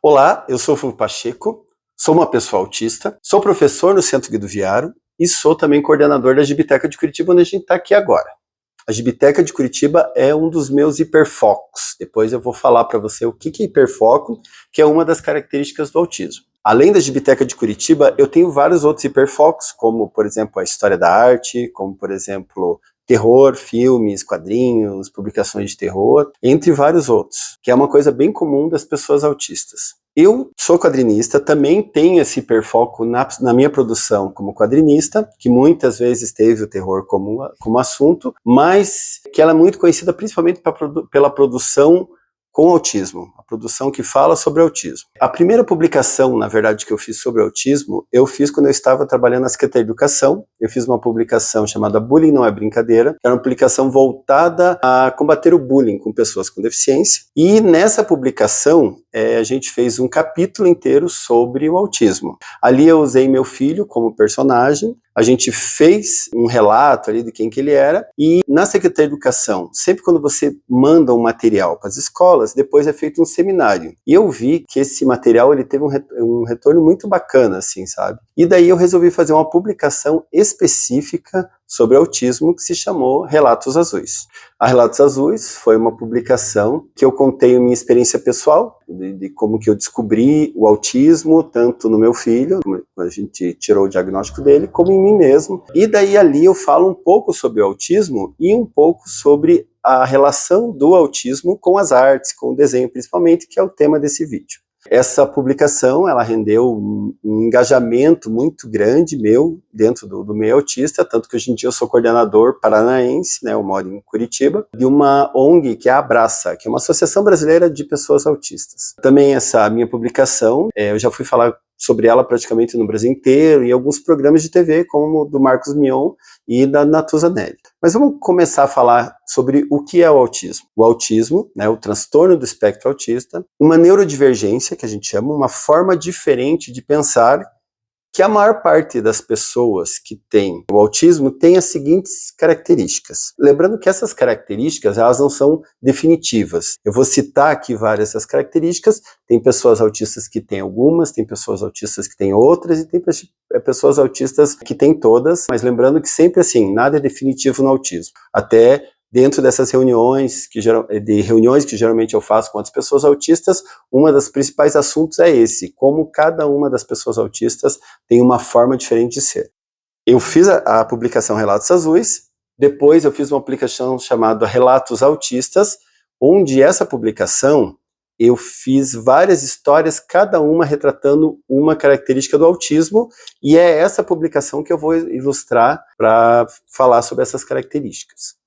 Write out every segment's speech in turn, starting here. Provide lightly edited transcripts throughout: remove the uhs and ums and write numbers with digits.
Olá, eu sou o Fulvio Pacheco, sou uma pessoa autista, sou professor no Centro Guido Viaro e sou também coordenador da Gibiteca de Curitiba, onde a gente está aqui agora. A Gibiteca de Curitiba é um dos meus hiperfocos. Depois eu vou falar para você o que é hiperfoco, que é uma das características do autismo. Além da Gibiteca de Curitiba, eu tenho vários outros hiperfocos, como, por exemplo, a história da arte, como, por exemplo, terror, filmes, quadrinhos, publicações de terror, entre vários outros, que é uma coisa bem comum das pessoas autistas. Eu sou quadrinista, também tenho esse hiperfoco na minha produção como quadrinista, que muitas vezes teve o terror como assunto, mas que ela é muito conhecida principalmente pela produção com autismo, a produção que fala sobre autismo. A primeira publicação, na verdade, que eu fiz sobre autismo, eu fiz quando eu estava trabalhando na Secretaria de Educação. Eu fiz uma publicação chamada Bullying Não é Brincadeira, que era uma publicação voltada a combater o bullying com pessoas com deficiência. E nessa publicação, a gente fez um capítulo inteiro sobre o autismo. Ali eu usei meu filho como personagem, a gente fez um relato ali de quem que ele era, e na Secretaria de Educação, sempre quando você manda um material para as escolas, depois é feito um seminário. E eu vi que esse material ele teve um retorno muito bacana, assim, sabe? E daí eu resolvi fazer uma publicação específica sobre autismo que se chamou Relatos Azuis. A Relatos Azuis foi uma publicação que eu contei a minha experiência pessoal, de como que eu descobri o autismo, tanto no meu filho, como a gente tirou o diagnóstico dele, como em mim mesmo. E daí ali eu falo um pouco sobre o autismo e um pouco sobre a relação do autismo com as artes, com o desenho principalmente, que é o tema desse vídeo. Essa publicação, ela rendeu um engajamento muito grande meu dentro do meio autista, tanto que hoje em dia eu sou coordenador paranaense, né, eu moro em Curitiba, de uma ONG que é a Abraça, que é uma associação brasileira de pessoas autistas. Também essa minha publicação, eu já fui falar sobre ela praticamente no Brasil inteiro, em alguns programas de TV, como o do Marcos Mion e da Natuza Nelly. Mas vamos começar a falar sobre o que é o autismo. O autismo, né, o transtorno do espectro autista, uma neurodivergência, que a gente chama, uma forma diferente de pensar, que a maior parte das pessoas que têm o autismo tem as seguintes características. Lembrando que essas características, elas não são definitivas. Eu vou citar aqui várias dessas características. Tem pessoas autistas que têm algumas, tem pessoas autistas que têm outras, e tem pessoas autistas que têm todas, mas lembrando que sempre assim, nada é definitivo no autismo. Até dentro dessas reuniões que geralmente eu faço com outras pessoas autistas, uma das principais assuntos é esse, como cada uma das pessoas autistas tem uma forma diferente de ser. Eu fiz a publicação Relatos Azuis, depois eu fiz uma publicação chamada Relatos Autistas, onde essa publicação eu fiz várias histórias, cada uma retratando uma característica do autismo, e é essa publicação que eu vou ilustrar para falar sobre essas características.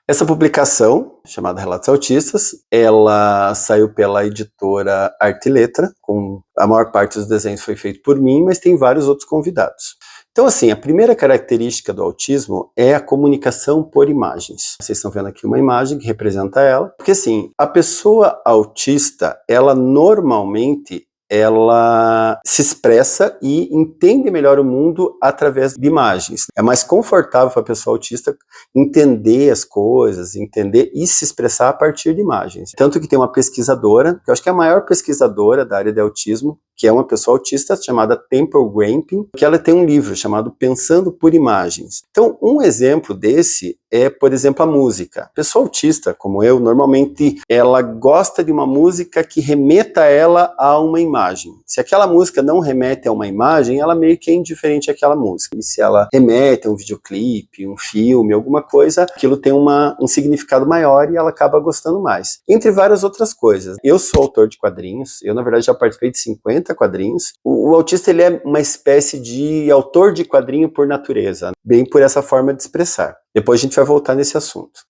Essa publicação, chamada Relatos Autistas, ela saiu pela editora Arte e Letra, com a maior parte dos desenhos foi feito por mim, mas tem vários outros convidados. Então, assim, a primeira característica do autismo é a comunicação por imagens. Vocês estão vendo aqui uma imagem que representa ela, porque assim, a pessoa autista, ela normalmente ela se expressa e entende melhor o mundo através de imagens. É mais confortável para a pessoa autista entender as coisas, entender e se expressar a partir de imagens. Tanto que tem uma pesquisadora, que eu acho que é a maior pesquisadora da área de autismo, que é uma pessoa autista chamada Temple Grandin, que ela tem um livro chamado Pensando por Imagens. Então, um exemplo desse é, por exemplo, a música. A pessoa autista, como eu, normalmente ela gosta de uma música que remeta ela a uma imagem. Se aquela música não remete a uma imagem, ela meio que é indiferente àquela música. E se ela remete a um videoclipe, um filme, alguma coisa, aquilo tem um significado maior e ela acaba gostando mais. Entre várias outras coisas. Eu sou autor de quadrinhos, eu na verdade já participei de 50 quadrinhos. O autista ele é uma espécie de autor de quadrinho por natureza, bem por essa forma de expressar. Depois a gente vai voltar nesse assunto.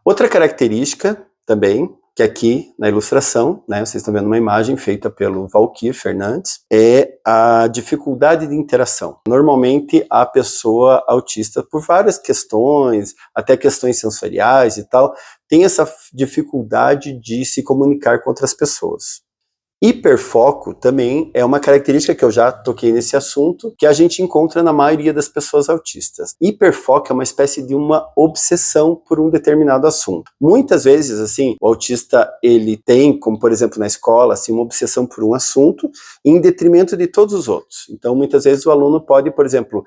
Outra característica também, que aqui na ilustração, né, vocês estão vendo uma imagem feita pelo Valquir Fernandes, é a dificuldade de interação. Normalmente a pessoa autista, por várias questões, até questões sensoriais e tal, tem essa dificuldade de se comunicar com outras pessoas. Hiperfoco também é uma característica que eu já toquei nesse assunto, que a gente encontra na maioria das pessoas autistas. Hiperfoco é uma espécie de uma obsessão por um determinado assunto. Muitas vezes, assim, o autista, ele tem, como por exemplo na escola, assim, uma obsessão por um assunto em detrimento de todos os outros. Então, muitas vezes o aluno pode, por exemplo,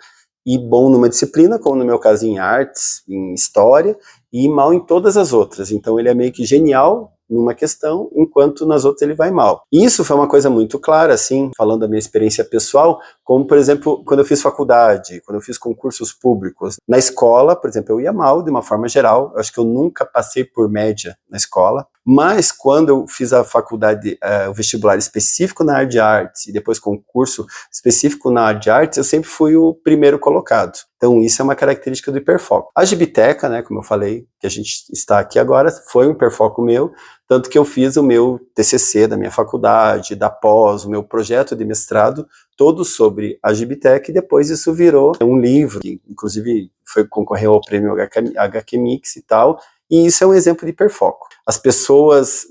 ir bom numa disciplina, como no meu caso em artes, em história, e ir mal em todas as outras. Então, ele é meio que genial numa questão, enquanto nas outras ele vai mal. E isso foi uma coisa muito clara, assim, falando da minha experiência pessoal, como, por exemplo, quando eu fiz faculdade, quando eu fiz concursos públicos. Na escola, por exemplo, eu ia mal de uma forma geral, eu acho que eu nunca passei por média na escola, mas quando eu fiz a faculdade, o vestibular específico na área de artes, e depois concurso específico na área de artes, eu sempre fui o primeiro colocado. Então isso é uma característica do hiperfoco. A Gibiteca, né, como eu falei, que a gente está aqui agora, foi um hiperfoco meu, tanto que eu fiz o meu TCC da minha faculdade, da pós, o meu projeto de mestrado, todo sobre a Gibiteca, e depois isso virou um livro, que inclusive concorreu ao prêmio HQ Mix e tal, e isso é um exemplo de hiperfoco. As pessoas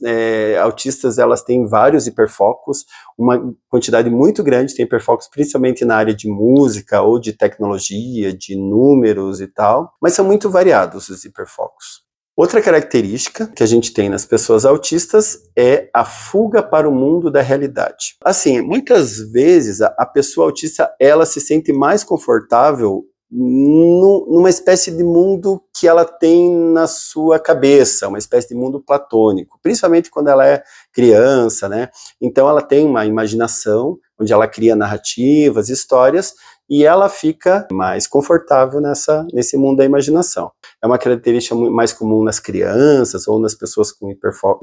autistas, elas têm vários hiperfocos, uma quantidade muito grande tem hiperfocos, principalmente na área de música ou de tecnologia, de números e tal, mas são muito variados os hiperfocos. Outra característica que a gente tem nas pessoas autistas é a fuga para o mundo da realidade. Assim, muitas vezes a pessoa autista, ela se sente mais confortável numa espécie de mundo que ela tem na sua cabeça, uma espécie de mundo platônico, principalmente quando ela é criança, né? Então ela tem uma imaginação, onde ela cria narrativas, histórias, e ela fica mais confortável nesse mundo da imaginação. É uma característica mais comum nas crianças ou nas pessoas com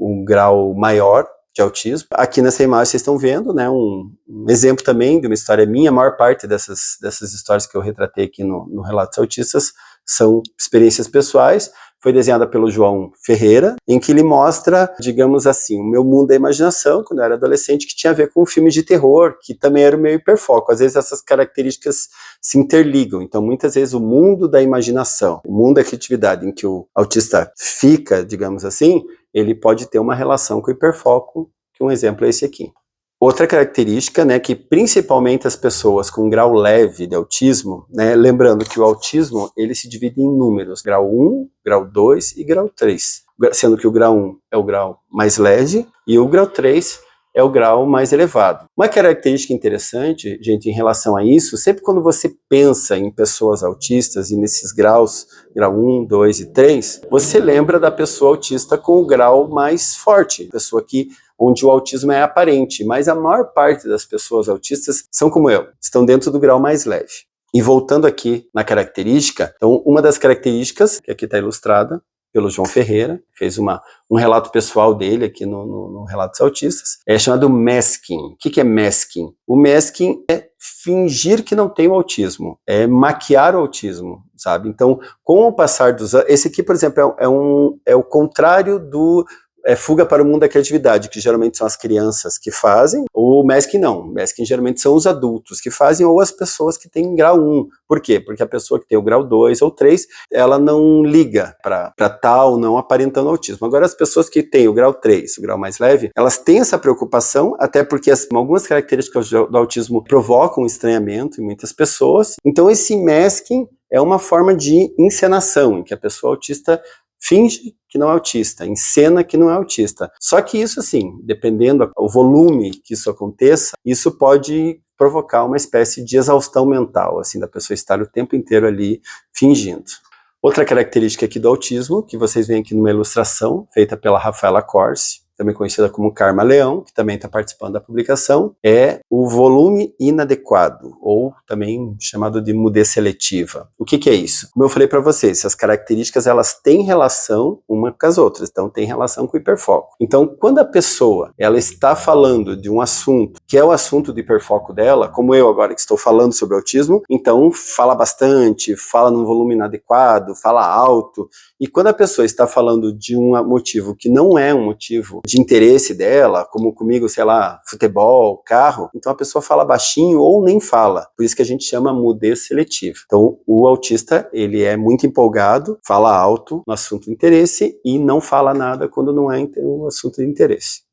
um grau maior de autismo. Aqui nessa imagem vocês estão vendo, né, um exemplo também de uma história minha. A maior parte dessas histórias que eu retratei aqui no Relatos Autistas são experiências pessoais. Foi desenhada pelo João Ferreira, em que ele mostra, digamos assim, o meu mundo da imaginação, quando eu era adolescente, que tinha a ver com filmes de terror, que também era o meu hiperfoco. Às vezes essas características se interligam. Então, muitas vezes o mundo da imaginação, o mundo da criatividade em que o autista fica, digamos assim, ele pode ter uma relação com o hiperfoco, que um exemplo é esse aqui. Outra característica, né, que principalmente as pessoas com grau leve de autismo, né, lembrando que o autismo, ele se divide em números, grau 1, grau 2 e grau 3, sendo que o grau 1 é o grau mais leve e o grau 3 é o grau mais elevado. Uma característica interessante, gente, em relação a isso, sempre quando você pensa em pessoas autistas e nesses graus, grau 1, 2 e 3, você lembra da pessoa autista com o grau mais forte, pessoa onde o autismo é aparente, mas a maior parte das pessoas autistas são como eu, estão dentro do grau mais leve. E voltando aqui na característica, então uma das características, que aqui está ilustrada pelo João Ferreira, fez um relato pessoal dele aqui no Relatos Autistas, é chamado masking. O que é masking? O masking é fingir que não tem o autismo, é maquiar o autismo, sabe? Então, com o passar dos anos, esse aqui, por exemplo, é o contrário do fuga para o mundo da criatividade, que geralmente são as crianças que fazem, ou masking não. Masking geralmente são os adultos que fazem, ou as pessoas que têm grau 1. Por quê? Porque a pessoa que tem o grau 2 ou 3, ela não liga para tal, não aparentando autismo. Agora, as pessoas que têm o grau 3, o grau mais leve, elas têm essa preocupação, até porque algumas características do autismo provocam estranhamento em muitas pessoas. Então, esse masking é uma forma de encenação, em que a pessoa autista finge que não é autista, encena que não é autista. Só que isso, assim, dependendo do volume que isso aconteça, isso pode provocar uma espécie de exaustão mental, assim, da pessoa estar o tempo inteiro ali fingindo. Outra característica aqui do autismo, que vocês veem aqui numa ilustração, feita pela Rafaela Corsi, também conhecida como Karma Leão, que também está participando da publicação, é o volume inadequado, ou também chamado de mudez seletiva. O que é isso? Como eu falei para vocês, essas características elas têm relação uma com as outras, então tem relação com o hiperfoco. Então, quando a pessoa ela está falando de um assunto que é o assunto do hiperfoco dela, como eu agora que estou falando sobre autismo, então fala bastante, fala num volume inadequado, fala alto, e quando a pessoa está falando de um motivo que não é um motivo de interesse dela, como comigo, sei lá, futebol, carro, então a pessoa fala baixinho ou nem fala. Por isso que a gente chama mudez seletiva. Então, o autista, ele é muito empolgado, fala alto no assunto de interesse e não fala nada quando não é um assunto de interesse.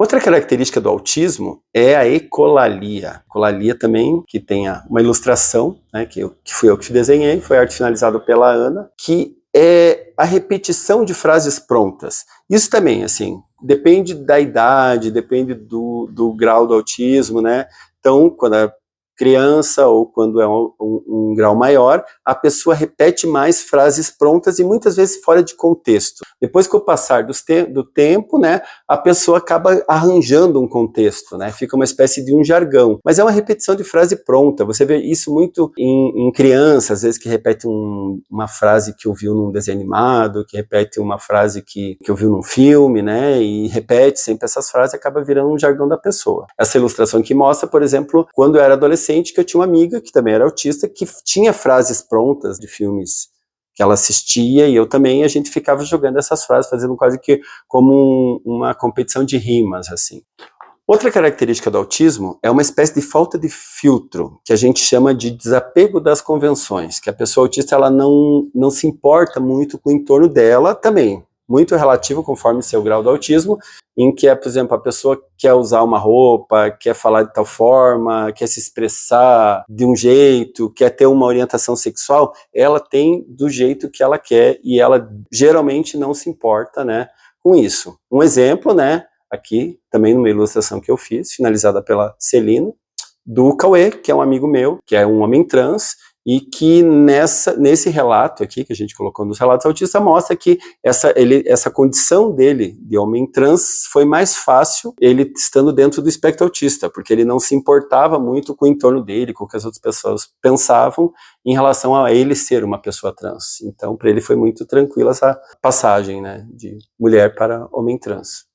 Outra característica do autismo é a ecolalia. Ecolalia também, que tem uma ilustração, né, que fui eu que desenhei, foi arte finalizada pela Ana, que é a repetição de frases prontas. Isso também, assim, depende da idade, depende do grau do autismo, né? Então, quando é criança ou quando é um grau maior, a pessoa repete mais frases prontas e muitas vezes fora de contexto. Depois que o passar do tempo, né, a pessoa acaba arranjando um contexto, né, fica uma espécie de um jargão. Mas é uma repetição de frase pronta. Você vê isso muito em criança, às vezes que repete uma frase que ouviu num desenho animado, que repete uma frase que ouviu num filme, né, e repete sempre essas frases, acaba virando um jargão da pessoa. Essa ilustração aqui mostra, por exemplo, quando eu era adolescente, que eu tinha uma amiga que também era autista, que tinha frases prontas de filmes que ela assistia, e eu também, a gente ficava jogando essas frases, fazendo quase que como uma competição de rimas, assim. Outra característica do autismo é uma espécie de falta de filtro, que a gente chama de desapego das convenções, que a pessoa autista ela não se importa muito com o entorno dela também, muito relativo conforme seu grau do autismo, em que, por exemplo, a pessoa quer usar uma roupa, quer falar de tal forma, quer se expressar de um jeito, quer ter uma orientação sexual, ela tem do jeito que ela quer e ela geralmente não se importa, né, com isso. Um exemplo, né, aqui também numa ilustração que eu fiz, finalizada pela Celina, do Cauê, que é um amigo meu, que é um homem trans, e que nesse relato aqui, que a gente colocou nos relatos autistas, mostra que essa condição dele, de homem trans, foi mais fácil ele estando dentro do espectro autista, porque ele não se importava muito com o entorno dele, com o que as outras pessoas pensavam em relação a ele ser uma pessoa trans. Então, para ele foi muito tranquila essa passagem, né, de mulher para homem trans.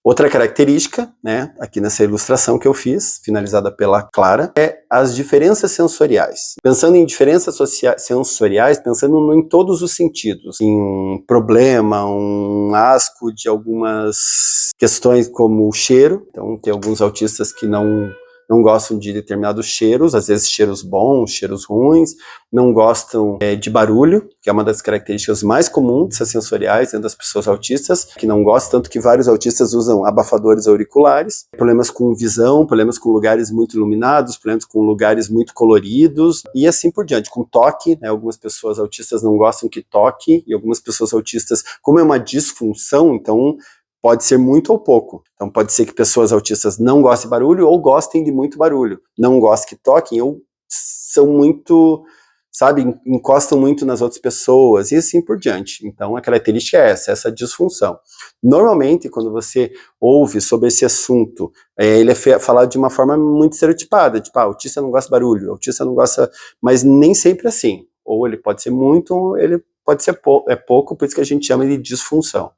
Outra característica, né, aqui nessa ilustração que eu fiz, finalizada pela Clara, é as diferenças sensoriais. Pensando em diferenças sensoriais, pensando em todos os sentidos, em um problema, um asco de algumas questões como o cheiro. Então, tem alguns autistas que não gostam de determinados cheiros, às vezes cheiros bons, cheiros ruins, não gostam de barulho, que é uma das características mais comuns dessas sensoriais dentro das pessoas autistas, que não gostam, tanto que vários autistas usam abafadores auriculares, problemas com visão, problemas com lugares muito iluminados, problemas com lugares muito coloridos, e assim por diante, com toque, né, algumas pessoas autistas não gostam que toque, e algumas pessoas autistas, como é uma disfunção, então pode ser muito ou pouco. Então pode ser que pessoas autistas não gostem de barulho ou gostem de muito barulho. Não gostem que toquem ou são muito, sabe, encostam muito nas outras pessoas e assim por diante. Então a característica é essa disfunção. Normalmente quando você ouve sobre esse assunto, ele é falado de uma forma muito estereotipada, tipo, autista não gosta de barulho, autista não gosta, mas nem sempre assim. Ou ele pode ser muito, ou ele pode ser pouco, por isso que a gente chama de disfunção.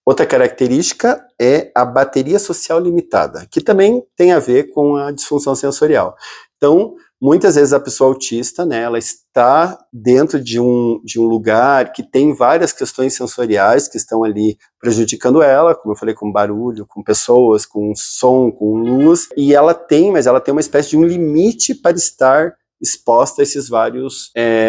Outra característica é a bateria social limitada, que também tem a ver com a disfunção sensorial. Então, muitas vezes a pessoa autista, né, ela está dentro de um lugar que tem várias questões sensoriais que estão ali prejudicando ela, como eu falei, com barulho, com pessoas, com som, com luz, e mas ela tem uma espécie de um limite para estar exposta a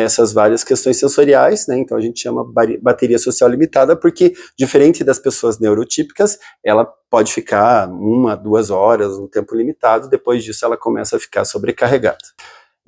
essas várias questões sensoriais, né? Então a gente chama bateria social limitada, porque diferente das pessoas neurotípicas, ela pode ficar 1 a 2 horas, um tempo limitado, depois disso ela começa a ficar sobrecarregada.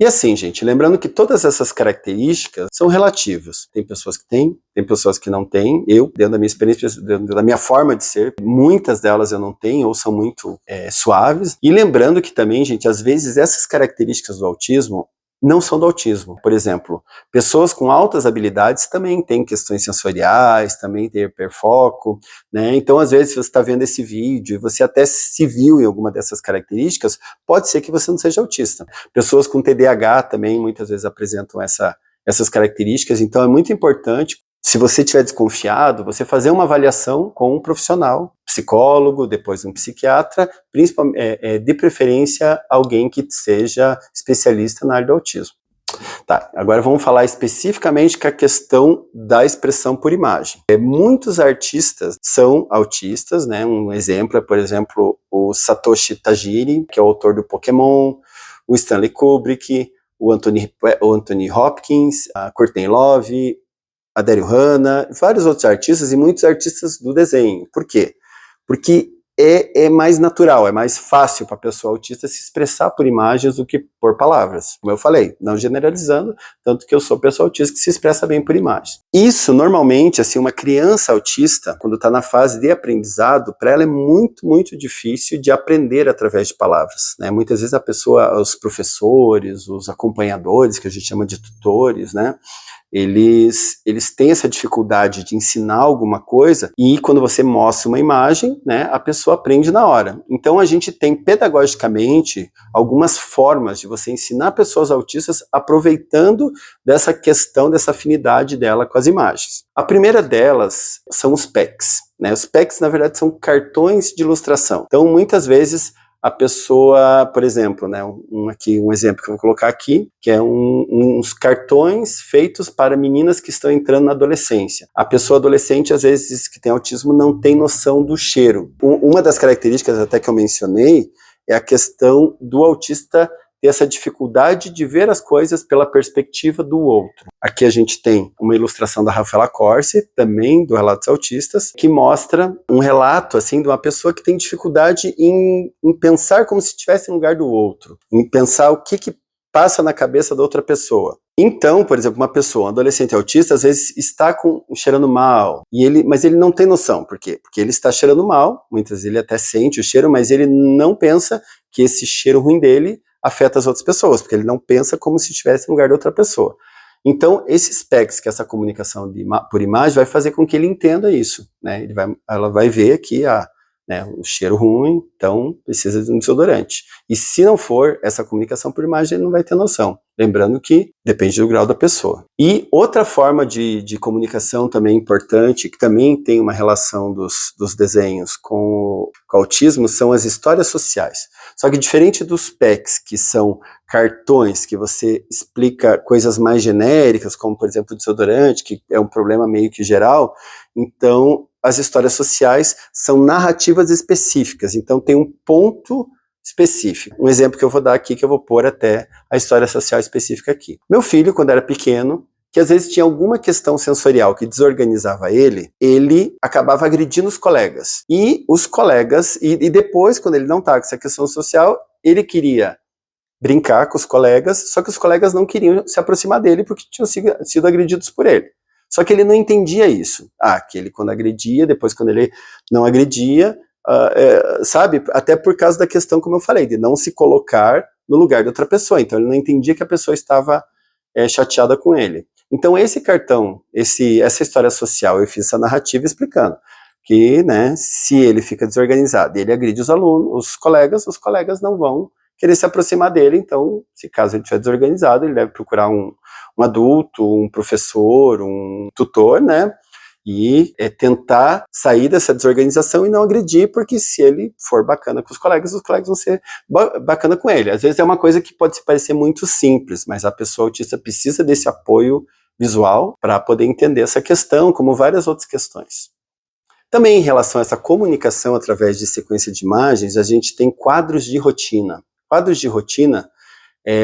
E assim, gente, lembrando que todas essas características são relativas. Tem pessoas que têm, tem pessoas que não têm. Eu, dentro da minha experiência, dentro da minha forma de ser, muitas delas eu não tenho ou são muito suaves. E lembrando que também, gente, às vezes essas características do autismo não são do autismo. Por exemplo, pessoas com altas habilidades também têm questões sensoriais, também têm hiperfoco, né? Então, às vezes, se você está vendo esse vídeo e você até se viu em alguma dessas características, pode ser que você não seja autista. Pessoas com TDAH também muitas vezes apresentam essas características, então é muito importante, se você estiver desconfiado, você fazer uma avaliação com um profissional, psicólogo, depois um psiquiatra, principalmente, de preferência alguém que seja especialista na área do autismo. Tá, agora vamos falar especificamente com a questão da expressão por imagem. Muitos artistas são autistas, né? Um exemplo é, por exemplo, o Satoshi Tajiri, que é o autor do Pokémon, o Stanley Kubrick, o Anthony Hopkins, a Courtney Love, a Daryl Hannah, vários outros artistas e muitos artistas do desenho. Por quê? Porque é mais natural, é mais fácil para a pessoa autista se expressar por imagens do que por palavras. Como eu falei, não generalizando, tanto que eu sou pessoa autista que se expressa bem por imagens. Isso, normalmente, assim, uma criança autista, quando está na fase de aprendizado, para ela é muito, muito difícil de aprender através de palavras, né? Muitas vezes a pessoa, os professores, os acompanhadores, que a gente chama de tutores, né? Eles têm essa dificuldade de ensinar alguma coisa e quando você mostra uma imagem, né, a pessoa aprende na hora. Então a gente tem pedagogicamente algumas formas de você ensinar pessoas autistas aproveitando dessa questão, dessa afinidade dela com as imagens. A primeira delas são os PECs, né? Os PECs, na verdade, são cartões de ilustração. Então, muitas vezes, a pessoa, por exemplo, né, um exemplo que eu vou colocar aqui, que é uns cartões feitos para meninas que estão entrando na adolescência. A pessoa adolescente, às vezes, que tem autismo, não tem noção do cheiro. Uma das características até que eu mencionei é a questão do autista ter essa dificuldade de ver as coisas pela perspectiva do outro. Aqui a gente tem uma ilustração da Rafaela Corsi, também do Relatos Autistas, que mostra um relato assim de uma pessoa que tem dificuldade em pensar como se estivesse no lugar do outro, em pensar o que passa na cabeça da outra pessoa. Então, por exemplo, uma pessoa, um adolescente autista, às vezes está cheirando mal, mas ele não tem noção. Por quê? Porque ele está cheirando mal, muitas vezes ele até sente o cheiro, mas ele não pensa que esse cheiro ruim dele afeta as outras pessoas, porque ele não pensa como se estivesse no lugar de outra pessoa. Então, esses PECs, que é essa comunicação por imagem, vai fazer com que ele entenda isso, né? Ela vai ver aqui o cheiro ruim, então precisa de um desodorante. E se não for essa comunicação por imagem, ele não vai ter noção. Lembrando que depende do grau da pessoa. E outra forma de comunicação também importante, que também tem uma relação dos desenhos com o autismo, são as histórias sociais. Só que diferente dos PECs, que são cartões que você explica coisas mais genéricas, como por exemplo o desodorante, que é um problema meio que geral, então as histórias sociais são narrativas específicas, então tem um ponto específico. Um exemplo que eu vou dar aqui, que eu vou pôr até a história social específica aqui. Meu filho, quando era pequeno, que às vezes tinha alguma questão sensorial que desorganizava ele acabava agredindo os colegas. E os colegas, e depois, quando ele não estava com essa questão social, ele queria brincar com os colegas, só que os colegas não queriam se aproximar dele porque tinham sido agredidos por ele. Só que ele não entendia isso. Que ele quando agredia, depois quando ele não agredia, sabe? Até por causa da questão, como eu falei, de não se colocar no lugar de outra pessoa. Então ele não entendia que a pessoa estava chateada com ele. Então esse cartão, essa história social, eu fiz essa narrativa explicando que, né, se ele fica desorganizado, ele agride os alunos, os colegas não vão querer se aproximar dele. Então, se caso ele estiver desorganizado, ele deve procurar um adulto, um professor, um tutor, né, e tentar sair dessa desorganização e não agredir, porque se ele for bacana com os colegas vão ser bacana com ele. Às vezes é uma coisa que pode parecer muito simples, mas a pessoa autista precisa desse apoio visual para poder entender essa questão, como várias outras questões. Também em relação a essa comunicação através de sequência de imagens, a gente tem quadros de rotina. Quadros de rotina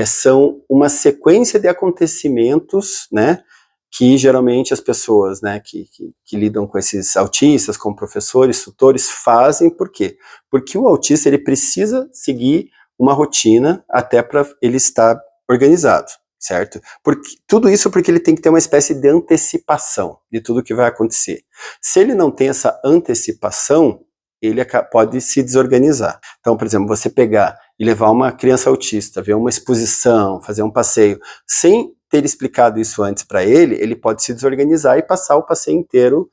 são uma sequência de acontecimentos, né, que geralmente as pessoas, né, que lidam com esses autistas, como professores, tutores, fazem. Por quê? Porque o autista ele precisa seguir uma rotina até para ele estar organizado, certo? Tudo isso porque ele tem que ter uma espécie de antecipação de tudo que vai acontecer. Se ele não tem essa antecipação, ele pode se desorganizar. Então, por exemplo, você pegar e levar uma criança autista, ver uma exposição, fazer um passeio, sem ter explicado isso antes para ele pode se desorganizar e passar o passeio inteiro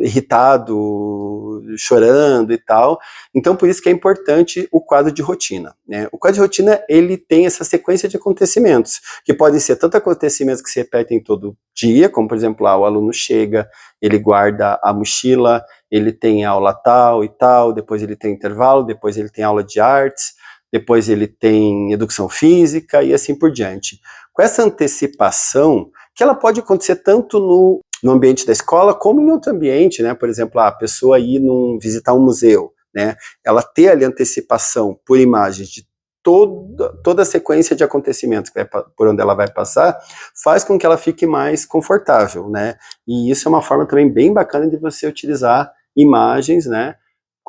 irritado, chorando e tal. Então, por isso que é importante o quadro de rotina, né? O quadro de rotina, ele tem essa sequência de acontecimentos, que podem ser tanto acontecimentos que se repetem todo dia, como, por exemplo, o aluno chega, ele guarda a mochila, ele tem aula tal e tal, depois ele tem intervalo, depois ele tem aula de artes, depois ele tem educação física e assim por diante. Com essa antecipação, que ela pode acontecer tanto no ambiente da escola, como em outro ambiente, né? Por exemplo, a pessoa ir visitar um museu, né? Ela ter ali antecipação por imagens de toda a sequência de acontecimentos por onde ela vai passar, faz com que ela fique mais confortável, né? E isso é uma forma também bem bacana de você utilizar imagens, né,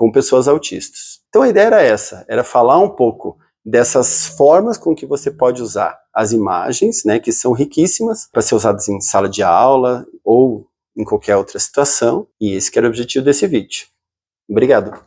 com pessoas autistas. Então a ideia era essa, era falar um pouco dessas formas com que você pode usar as imagens, né, que são riquíssimas para ser usadas em sala de aula ou em qualquer outra situação, e esse que era o objetivo desse vídeo. Obrigado.